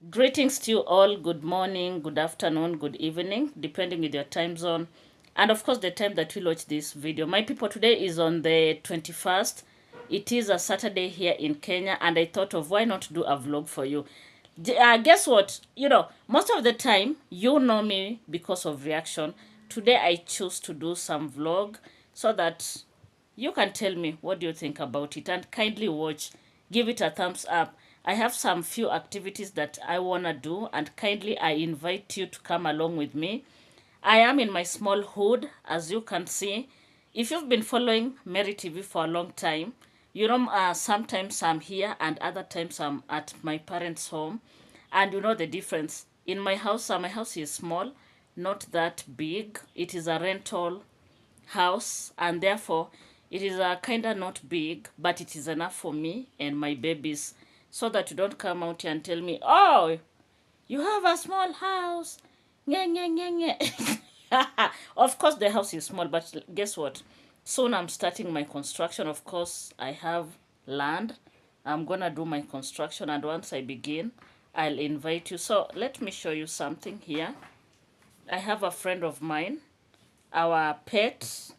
Greetings to you all. Good morning, good afternoon, good evening, depending with your time zone. And of course, the time that you watch this video. My people, today is on the 21st. It is a Saturday here in Kenya, and I thought of why not do a vlog for you. Guess what? Most of the time, you know me because of reaction. Today, I choose to do some vlog so that you can tell me what do you think about it, and kindly watch, give it a thumbs up. I have some few activities that I want to do, and kindly I invite you to come along with me. I am in my small hood, as you can see. If you've been following Mary TV for a long time, sometimes I'm here and other times I'm at my parents' home. And you know the difference. In my house is small, not that big. It is a rental house, and therefore it is a kind of not big, but it is enough for me and my babies, so that you don't come out here and tell me, oh, you have a small house. Nye, nye, nye, nye. Of course the house is small, but guess what, soon I'm starting my construction. Of course I have land. I'm gonna do my construction, and once I begin, I'll invite you. So let me show you something here. I have a friend of mine, our pet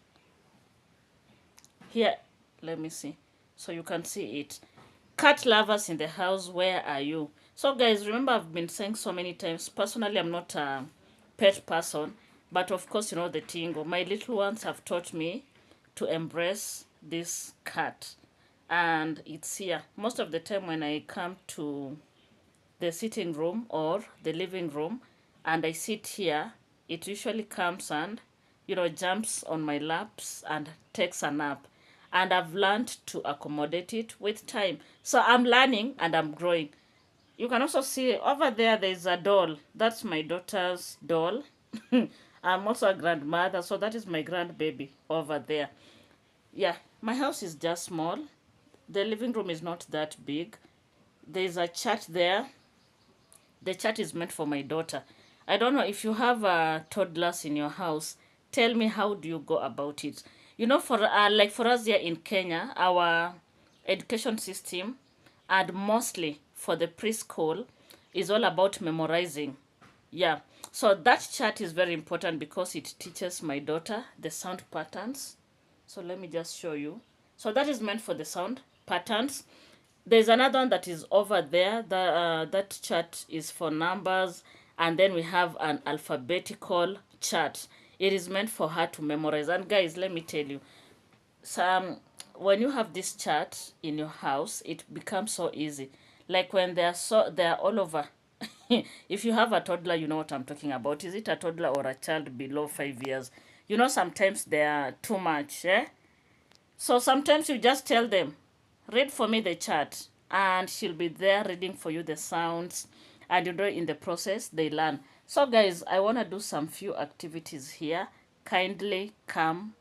here. Let me see so you can see it. Cat lovers in the house, where are you? So guys, remember, I've been saying so many times, personally I'm not a pet person, but of course, you know the tingo, my little ones have taught me to embrace this cat, and it's here most of the time when I come to the sitting room or the living room and I sit here. It usually comes and, jumps on my laps and takes a nap. And I've learned to accommodate it with time. So I'm learning and I'm growing. You can also see over there, there's a doll. That's my daughter's doll. I'm also a grandmother, so that is my grandbaby over there. Yeah, my house is just small. The living room is not that big. There's a chat there. The chat is meant for my daughter. I don't know if you have toddlers in your house. Tell me, how do you go about it? For us here in Kenya, our education system, and mostly for the preschool, is all about memorizing. Yeah. So that chart is very important because it teaches my daughter the sound patterns. So let me just show you. So that is meant for the sound patterns. There's another one that is over there. That chart is for numbers. And then we have an alphabetical chart. It is meant for her to memorize. And guys, let me tell you, when you have this chart in your house, it becomes so easy. Like when they're all over. If you have a toddler, you know what I'm talking about. Is it a toddler or a child below 5 years? Sometimes they are too much, eh? So sometimes you just tell them, read for me the chart, and she'll be there reading for you the sounds, and in the process they learn. So guys, I want to do some few activities here. Kindly come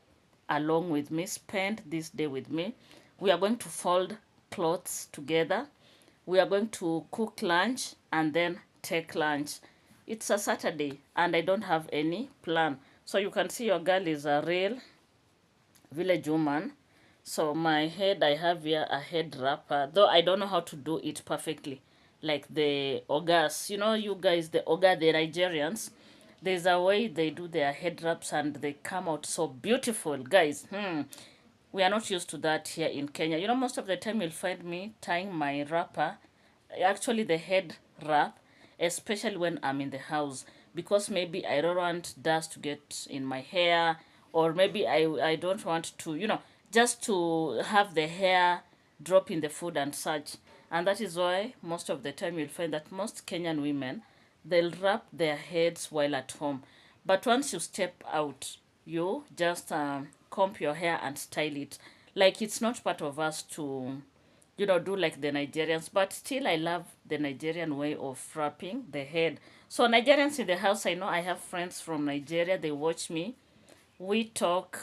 along with me, spend this day with me. We are going to fold clothes together. We are going to cook lunch and then take lunch. It's a Saturday and I don't have any plan. So you can see your girl is a real village woman. So my head, I have here a head wrapper, though I don't know how to do it perfectly, like the Ogas. You guys, the Oga, the Nigerians, there's a way they do their head wraps and they come out so beautiful, guys. We are not used to that here in Kenya. Most of the time you'll find me tying my wrapper, actually the head wrap, especially when I'm in the house, because maybe I don't want dust to get in my hair, or maybe I don't want to, just to have the hair drop in the food and such. And that is why most of the time you'll find that most Kenyan women, they'll wrap their heads while at home. But once you step out, you just comb your hair and style it. Like it's not part of us to, do like the Nigerians. But still, I love the Nigerian way of wrapping the head. So Nigerians in the house, I know I have friends from Nigeria. They watch me. We talk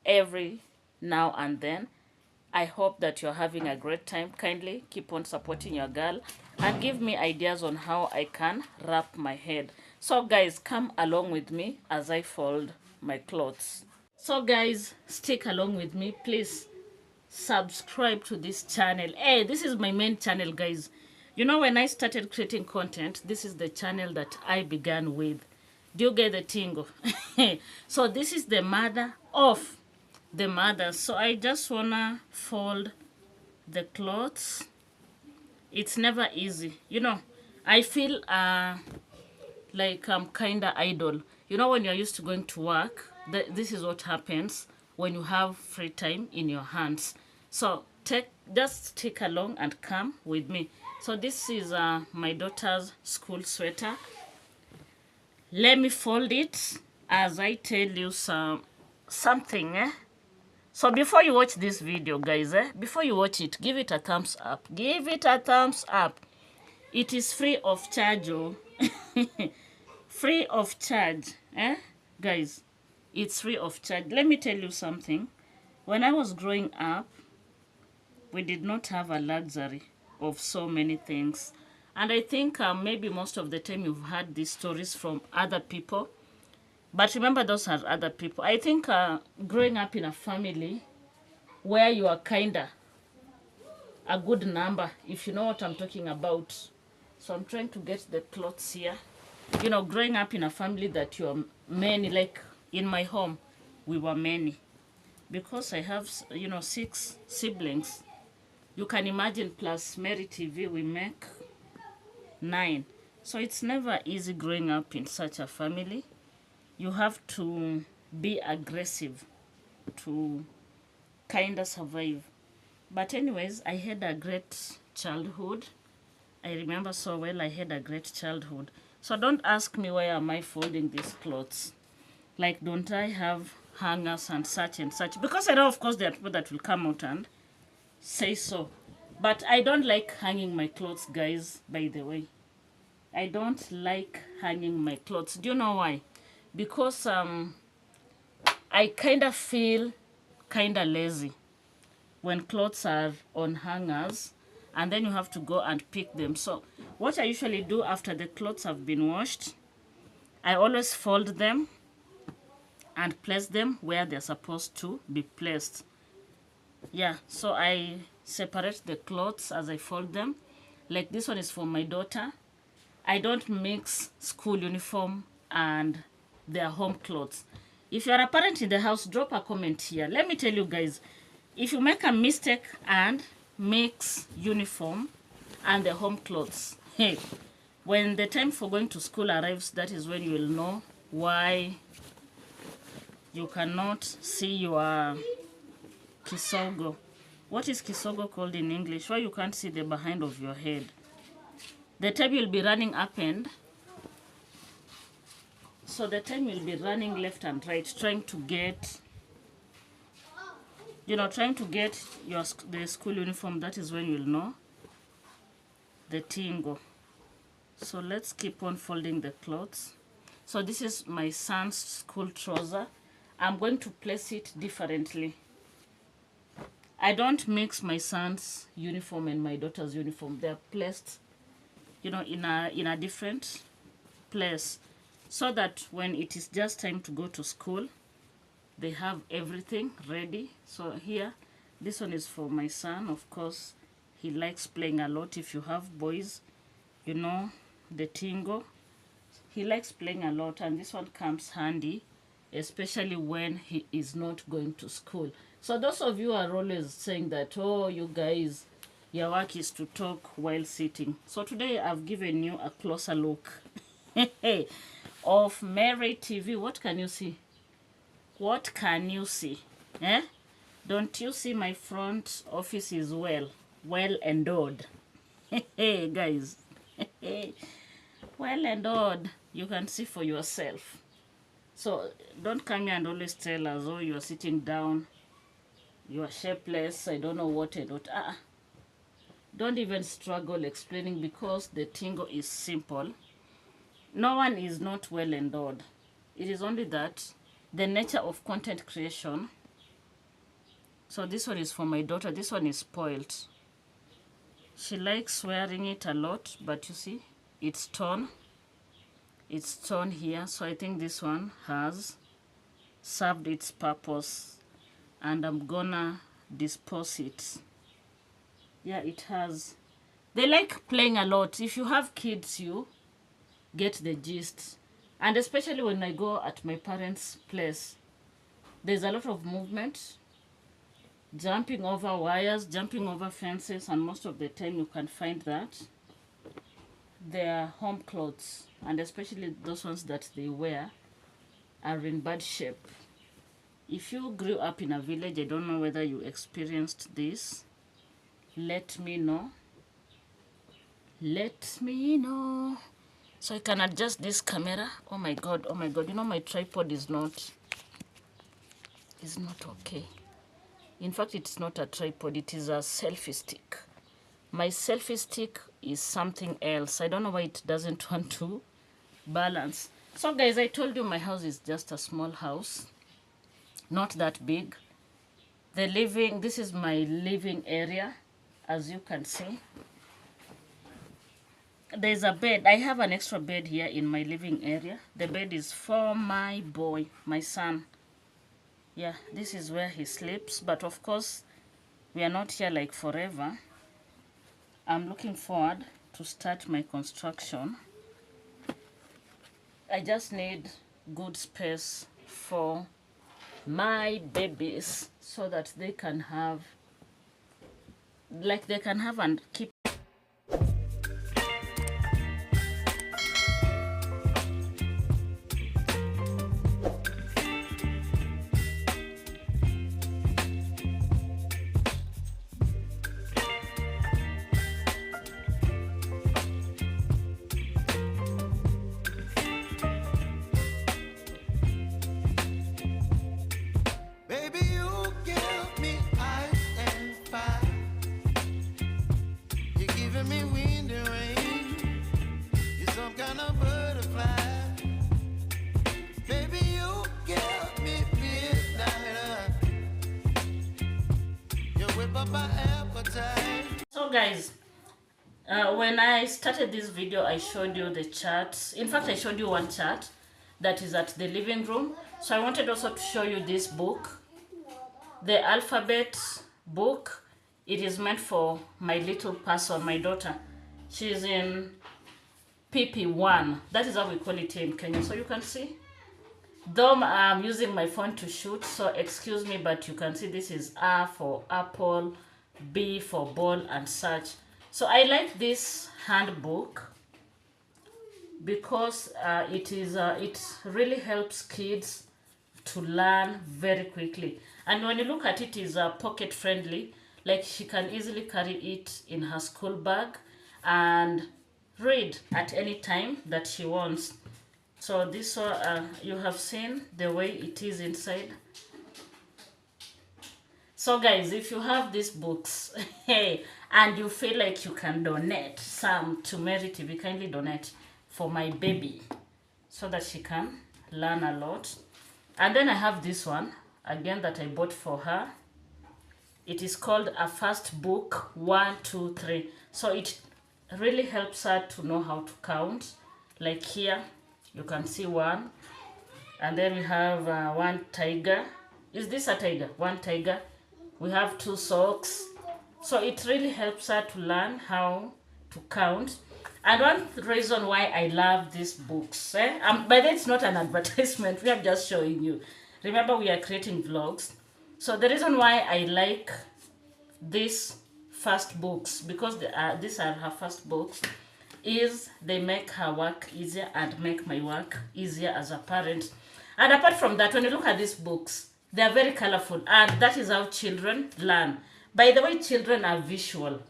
every now and then. I hope that you're having a great time. Kindly keep on supporting your girl and give me ideas on how I can wrap my head. So guys, come along with me as I fold my clothes. So guys, stick along with me. Please subscribe to this channel. Hey, this is my main channel, guys. You know, when I started creating content, this is the channel that I began with. Do you get the tingle? So this is the mother of the mother. So I just wanna fold the clothes. It's never easy. You know, I feel like I'm kinda idle. You know, when you're used to going to work, this is what happens when you have free time in your hands. So just take along and come with me. So this is my daughter's school sweater. Let me fold it as I tell you something. So before you watch this video, guys, before you watch it, give it a thumbs up. Give it a thumbs up. It is free of charge, oh. Free of charge, guys. It's free of charge. Let me tell you something. When I was growing up, we did not have a luxury of so many things. And I think maybe most of the time you've heard these stories from other people. But remember, those are other people. I think growing up in a family where you are kinda a good number, if you know what I'm talking about. So I'm trying to get the clothes here. You know, growing up in a family that you are many, like in my home, we were many. Because I have, you know, 6 siblings. You can imagine, plus Mary TV, we make 9. So it's never easy growing up in such a family. You have to be aggressive to kind of survive. But anyways, I had a great childhood. I remember so well I had a great childhood. So don't ask me why am I folding these clothes. Like, don't I have hangers and such and such? Because I know, of course, there are people that will come out and say so. But I don't like hanging my clothes, guys, by the way. I don't like hanging my clothes. Do you know why? Because I kind of feel kind of lazy when clothes are on hangers and then you have to go and pick them. So what I usually do after the clothes have been washed, I always fold them and place them where they're supposed to be placed. Yeah, so I separate the clothes as I fold them. Like this one is for my daughter. I don't mix school uniform and their home clothes. If you're a parent in the house, drop a comment here. Let me tell you guys, if you make a mistake and mix uniform and the home clothes, hey, when the time for going to school arrives, that is when you will know why you cannot see your kisogo. What is kisogo called in English? Why you can't see the behind of your head? The time you'll be running up and so the time you'll be running left and right, trying to get, you know, trying to get the school uniform. That is when you'll know the tingo. So let's keep on folding the clothes. So this is my son's school trouser. I'm going to place it differently. I don't mix my son's uniform and my daughter's uniform. They're placed, you know, in a different place, so that when it is just time to go to school, they have everything ready. So here, this one is for my son. Of course, he likes playing a lot. If you have boys, you know, the tingo, he likes playing a lot, and this one comes handy, especially when he is not going to school. So those of you are always saying that, oh, you guys, your work is to talk while sitting. So today I've given you a closer look of Mary TV. What can you see? What can you see? Eh? Don't you see my front office is well endowed? Hey, guys. Well endowed. You can see for yourself. So don't come here and always tell us, oh, you're sitting down, you're shapeless, I don't know what and what. Don't even struggle explaining, because the tingo is simple. No one is not well endowed. It is only that the nature of content creation. So this one is for my daughter. This one is spoiled. She likes wearing it a lot, but you see, it's torn. It's torn here. So I think this one has served its purpose, and I'm gonna dispose it. Yeah, it has. They like playing a lot. If you have kids, you get the gist. And especially when I go at my parents' place, there's a lot of movement, jumping over wires, jumping over fences, and most of the time you can find that their home clothes, and especially those ones that they wear, are in bad shape. If you grew up in a village, I don't know whether you experienced this. Let me know. Let me know. So I can adjust this camera. Oh my god, oh my god. You know my tripod is not okay. In fact, it's not a tripod, it is a selfie stick. My selfie stick is something else. I don't know why it doesn't want to balance. So guys, I told you my house is just a small house, not that big. This is my living area, as you can see. There's a bed. I have an extra bed here in my living area. The bed is for my boy, my son. Yeah, this is where he sleeps, but of course we are not here like forever. I'm looking forward to start my construction. I just need good space for my babies so that they can have and keep. So guys, when I started this video, I showed you the charts. In fact, I showed you one chart that is at the living room. So I wanted also to show you this book, the alphabet book. It is meant for my little person, my daughter. She's in PP1. That is how we call it here in Kenya. So you can see, though I'm using my phone to shoot, so excuse me, but you can see this is A for apple, B for ball, and such. So I like this handbook because it really helps kids to learn very quickly. And when you look at it, is pocket friendly. Like she can easily carry it in her school bag and read at any time that she wants. So this one, you have seen the way it is inside. So guys, if you have these books, hey, and you feel like you can donate some to Mary TV, kindly donate for my baby so that she can learn a lot. And then I have this one, again, that I bought for her. It is called A First Book 1, 2, 3. So it really helps her to know how to count. Like here, you can see 1. And then we have 1 tiger. Is this a tiger? 1 tiger. We have 2 socks. So it really helps her to learn how to count. And one reason why I love these books, by the way, it's not an advertisement. We are just showing you. Remember, we are creating vlogs. So the reason why I like these first books, because these are her first books, is they make her work easier and make my work easier as a parent. And apart from that, when you look at these books, they are very colorful, and that is how children learn. By the way, children are visual.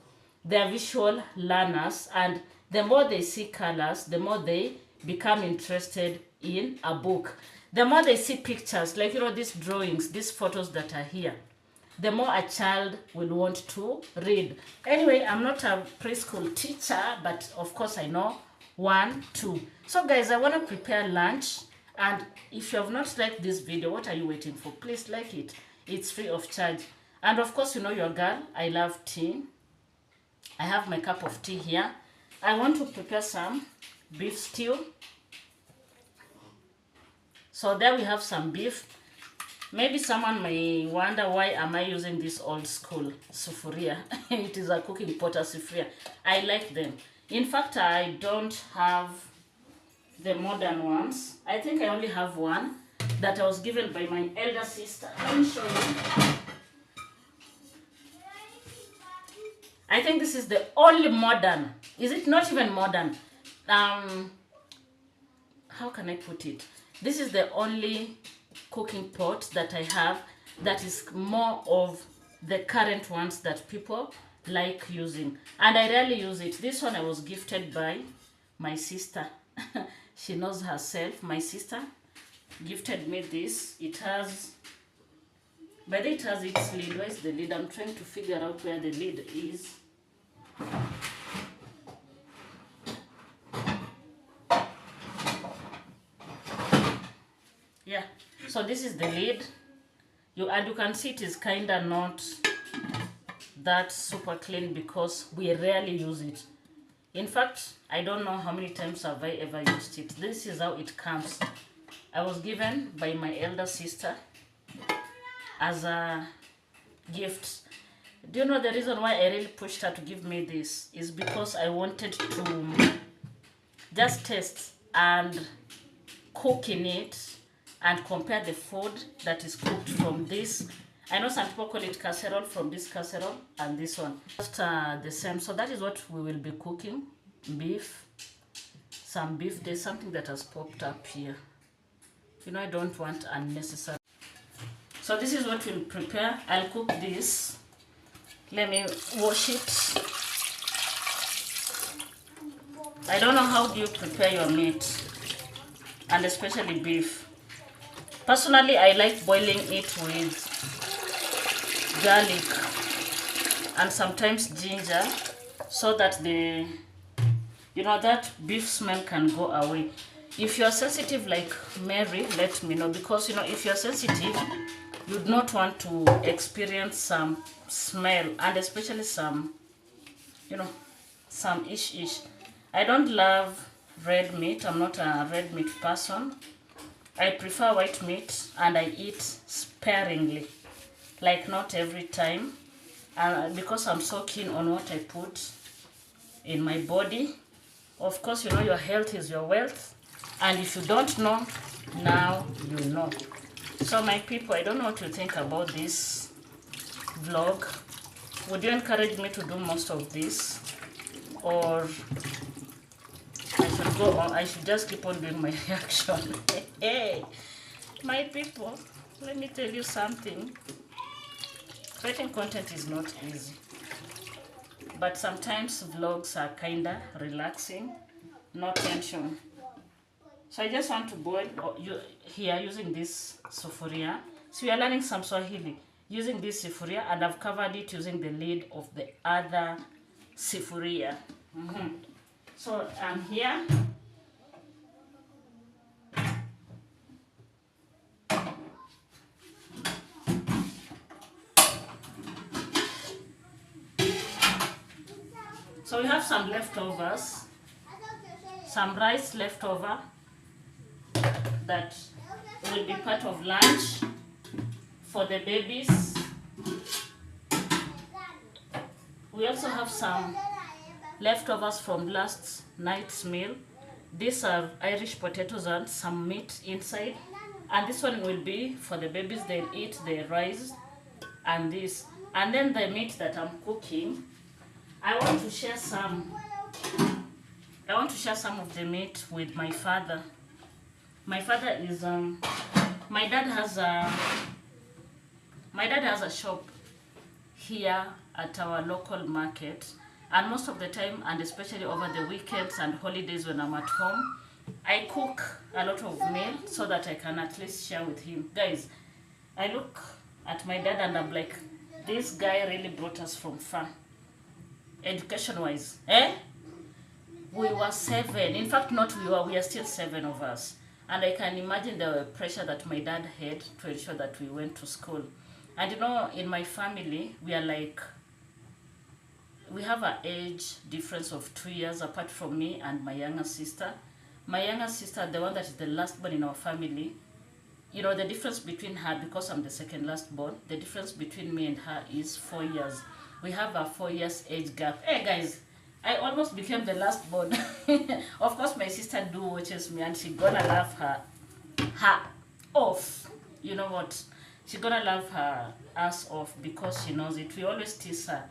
They are visual learners, and the more they see colors, the more they become interested in a book. The more they see pictures, like, these drawings, these photos that are here, the more a child will want to read. Anyway, I'm not a preschool teacher, but of course I know 1, 2. So guys, I want to prepare lunch. And if you have not liked this video, what are you waiting for? Please like it. It's free of charge. And of course, you know your girl, I love tea. I have my cup of tea here. I want to prepare some beef stew. So there we have some beef. Maybe someone may wonder why am I using this old school sufuria. It is a cooking pot, a sufuria. I like them. In fact, I don't have the modern ones. I think I only have one that I was given by my elder sister. Let me show you. I think this is the only modern. Is it not even modern? How can I put it? This is the only cooking pot that I have that is more of the current ones that people like using, and I rarely use it. This one I was gifted by my sister. She knows herself. My sister gifted me this. It has, but it has its lid. Where is the lid? I'm trying to figure out where the lid is. Yeah, so this is the lid. You can see it is kinda not that super clean because we rarely use it. In fact, I don't know how many times have I ever used it. This is how it comes. I was given by my elder sister as a gift. Do you know the reason why I really pushed her to give me this is because I wanted to just taste and cook in it and compare the food that is cooked from this. I know some people call it casserole, from this casserole and this one. Just the same. So that is what we will be cooking. Beef. Some beef. There's something that has popped up here. You know, I don't want unnecessary. So this is what we'll prepare. I'll cook this. Let me wash it. I don't know how do you prepare your meat, and especially beef. Personally, I like boiling it with garlic and sometimes ginger so that the that beef smell can go away. If you're sensitive like Mary, let me know, because if you're sensitive, you'd not want to experience some smell, and especially some some ish. I don't love red meat. I'm not a red meat person. I prefer white meat, and I eat sparingly, like not every time, because I'm so keen on what I put in my body. Of course, your health is your wealth, and if you don't know, now you know. So my people, I don't know what you think about this vlog. Would you encourage me to do most of this, or I should just keep on doing my reaction? Hey, my people, let me tell you something. Creating content is not easy, but sometimes vlogs are kinda relaxing, no tension. So I just want to boil here using this sufuria. So we are learning some Swahili using this sufuria, and I've covered it using the lid of the other sufuria. So I'm here. So we have some leftovers, some rice leftover that will be part of lunch for the babies. We also have some leftovers from last night's meal. These are Irish potatoes and some meat inside. And this one will be for the babies. They'll eat the rice and this. And then the meat that I'm cooking, I want to share some of the meat with my father. My father is my dad has a shop here at our local market, and most of the time, and especially over the weekends and holidays when I'm at home, I cook a lot of meal so that I can at least share with him. Guys, I look at my dad and I'm like, this guy really brought us from far, education wise. We were 7. In fact, we are still 7 of us. And I can imagine the pressure that my dad had to ensure that we went to school. And in my family, we have an age difference of 2 years apart from me and my younger sister. My younger sister, the one that is the last born in our family, you know, the difference between her, because I'm the second last born, the difference between me and her is 4 years. We have a 4 years age gap. Hey guys, I almost became the last born. Of course, my sister do watches me, and she gonna love her off. You know what? She gonna love her ass off because she knows it. We always tease her.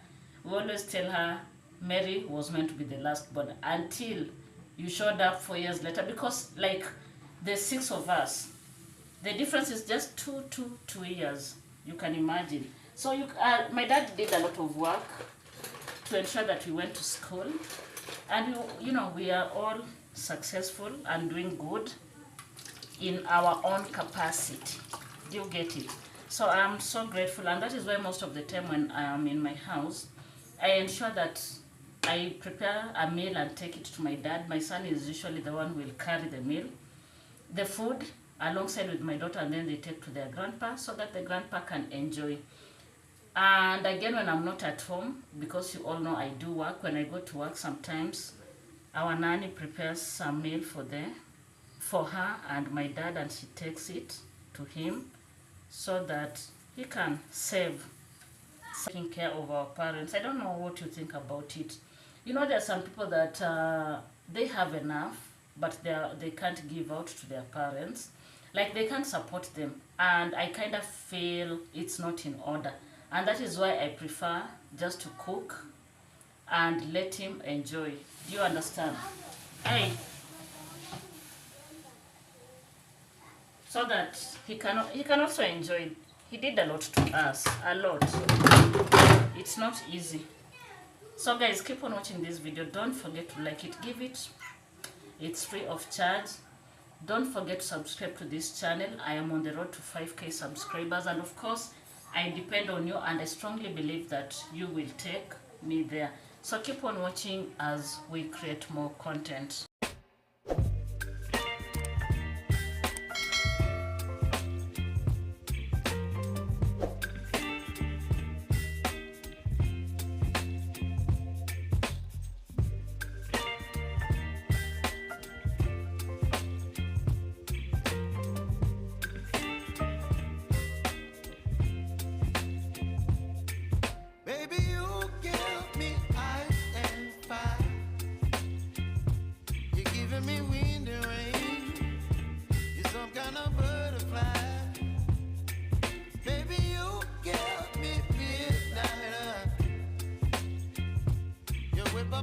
We always tell her Mary was meant to be the last born until you showed up 4 years later. Because like the 6 of us, the difference is just 2 years. You can imagine. So my dad did a lot of work to ensure that we went to school, and you know, we are all successful and doing good in our own capacity. Do you get it? So I'm so grateful, and that is why most of the time when I am in my house, I ensure that I prepare a meal and take it to my dad. My son is usually the one who will carry the meal, the food, alongside with my daughter, and then they take to their grandpa so that the grandpa can enjoy. And again, when I'm not at home, because you all know I do work, when I go to work sometimes, our nanny prepares some meal for her and my dad, and she takes it to him so that he can save taking care of our parents. I don't know what you think about it. You know, there are some people that they have enough, but they can't give out to their parents. Like, they can't support them. And I kind of feel it's not in order. And that is why I prefer just to cook and let him enjoy. Do you understand? Hey. So that he can also enjoy it. He did a lot to us. A lot. It's not easy. So guys, keep on watching this video. Don't forget to like it. Give it. It's free of charge. Don't forget to subscribe to this channel. I am on the road to 5K subscribers, and of course I depend on you, and I strongly believe that you will take me there. So keep on watching as we create more content.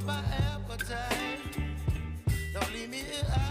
My appetite, don't leave me here.